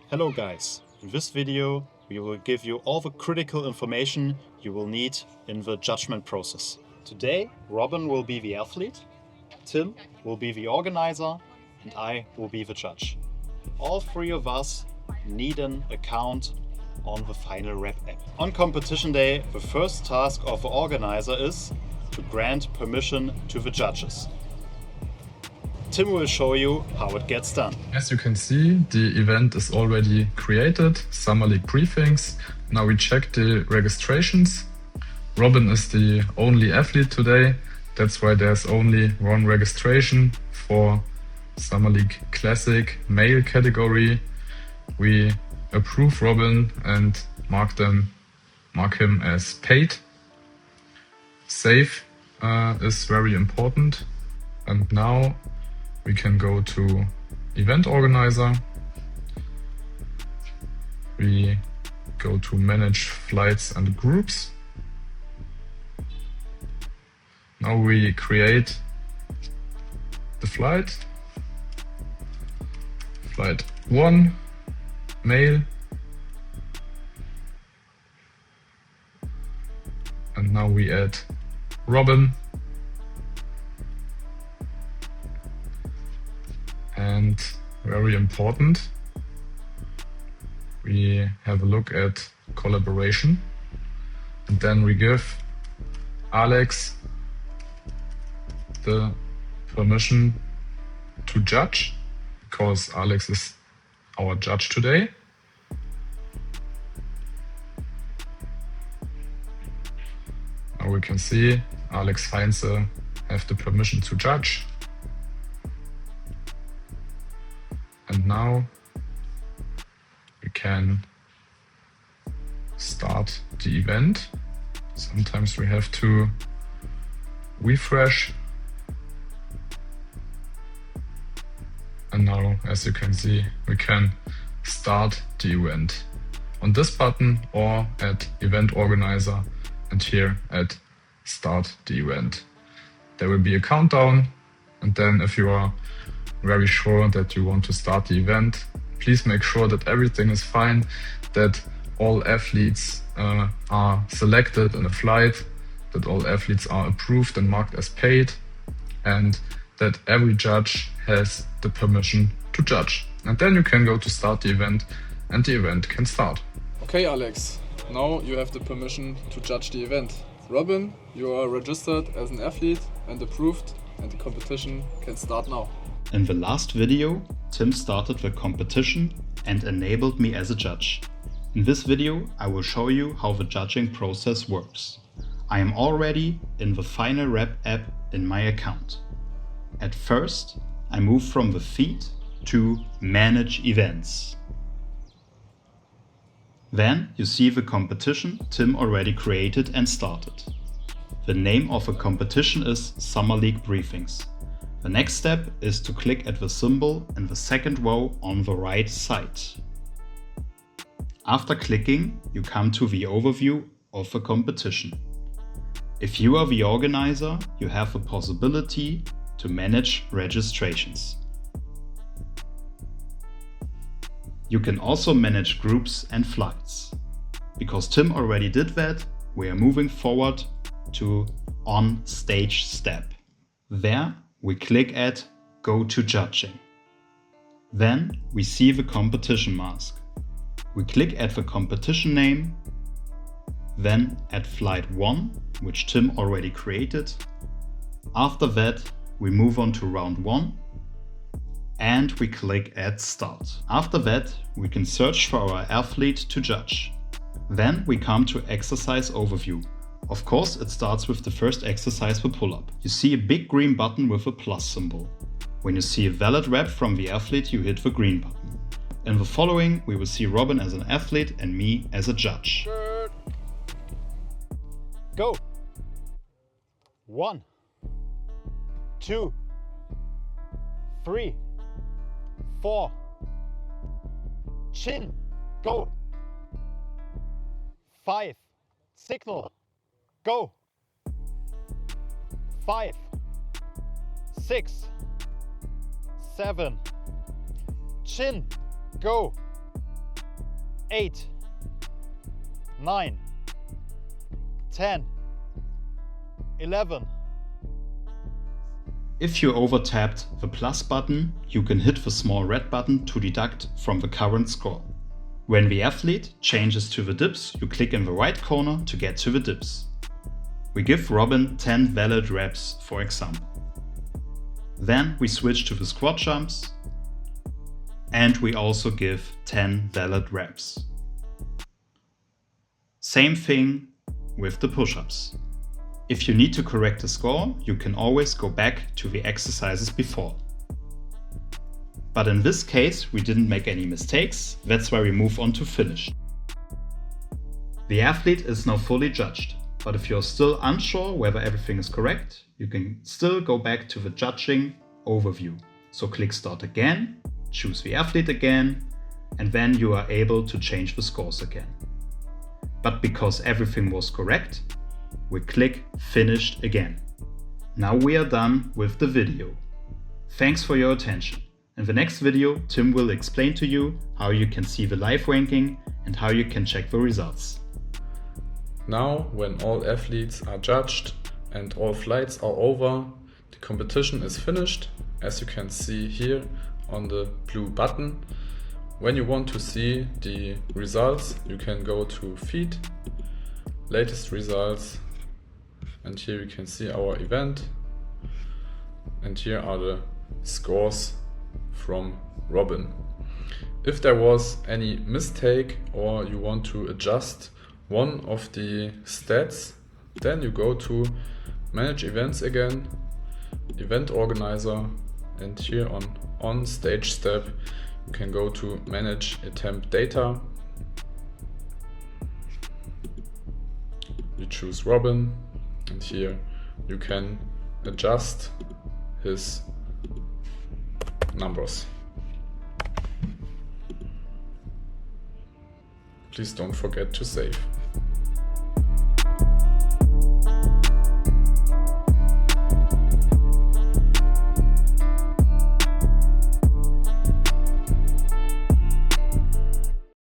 Hello guys, in this video we will give you all the critical information you will need in the judgment process. Today Robin will be the athlete, Tim will be the organizer and I will be the judge. All three of us need an account on the Final Rep app. On competition day, the first task of the organizer is to grant permission to the judges. Tim will show you how it gets done. As you can see, the event is already created, Summer League briefings. Now we check the registrations. Robin is the only athlete today. That's why there's only one registration for Summer League Classic male category. We approve Robin and mark him as paid. Save is very important. And now we can go to event organizer. We go to manage flights and groups. Now we create the flight. Flight 1, male. And now we add Robin. And very important, we have a look at collaboration. And then we give Alex the permission to judge, because Alex is our judge today. Now we can see Alex Heinze have the permission to judge. And now we can start the event. Sometimes we have to refresh. And now, as you can see, we can start the event on this button or at Event Organizer and here at Start the Event. There will be a countdown, and then if you are very sure that you want to start the event, please make sure that everything is fine, that all athletes are selected in a flight, that all athletes are approved and marked as paid, and that every judge has the permission to judge. And then you can go to start the event and the event can start. Okay, Alex, now you have the permission to judge the event. Robin, you are registered as an athlete and approved, and the competition can start now. In the last video, Tim started the competition and enabled me as a judge. In this video, I will show you how the judging process works. I am already in the Final Rep app in my account. At first, I move from the feed to Manage Events. Then you see the competition Tim already created and started. The name of the competition is Summer League Briefings. The next step is to click at the symbol in the second row on the right side. After clicking, you come to the overview of the competition. If you are the organizer, you have the possibility to manage registrations. You can also manage groups and flights. Because Tim already did that, we are moving forward to On Stage step. There, we click at Go to Judging. Then we see the competition mask. We click at the competition name, then at Flight 1, which Tim already created. After that, we move on to Round 1 and we click at Start. After that, we can search for our athlete to judge. Then we come to Exercise Overview. Of course, it starts with the first exercise, the pull-up. You see a big green button with a plus symbol. When you see a valid rep from the athlete, you hit the green button. In the following, we will see Robin as an athlete and me as a judge. Go! 1, 2, 3, 4. Chin, go! 5, signal. Go! 5, 6, 7, chin, go! 8, 9, 10, 11. If you over-tapped the plus button, you can hit the small red button to deduct from the current score. When the athlete changes to the dips, you click in the right corner to get to the dips. We give Robin 10 valid reps, for example. Then we switch to the squat jumps, and we also give 10 valid reps. Same thing with the push-ups. If you need to correct the score, you can always go back to the exercises before. But in this case, we didn't make any mistakes, that's why we move on to finish. The athlete is now fully judged, but if you're still unsure whether everything is correct, you can still go back to the judging overview. So click Start again, choose the athlete again, and then you are able to change the scores again. But because everything was correct, we click Finished again. Now we are done with the video. Thanks for your attention. In the next video, Tim will explain to you how you can see the live ranking and how you can check the results. Now, when all athletes are judged and all flights are over, the competition is finished, as you can see here on the blue button. When you want to see the results, you can go to Feed, Latest Results, and here you can see our event. And here are the scores from Robin. If there was any mistake or you want to adjust one of the stats, then you go to Manage Events again, Event Organizer, and here on Stage Step you can go to Manage Attempt Data. You choose Robin, and here you can adjust his numbers. Please don't forget to save.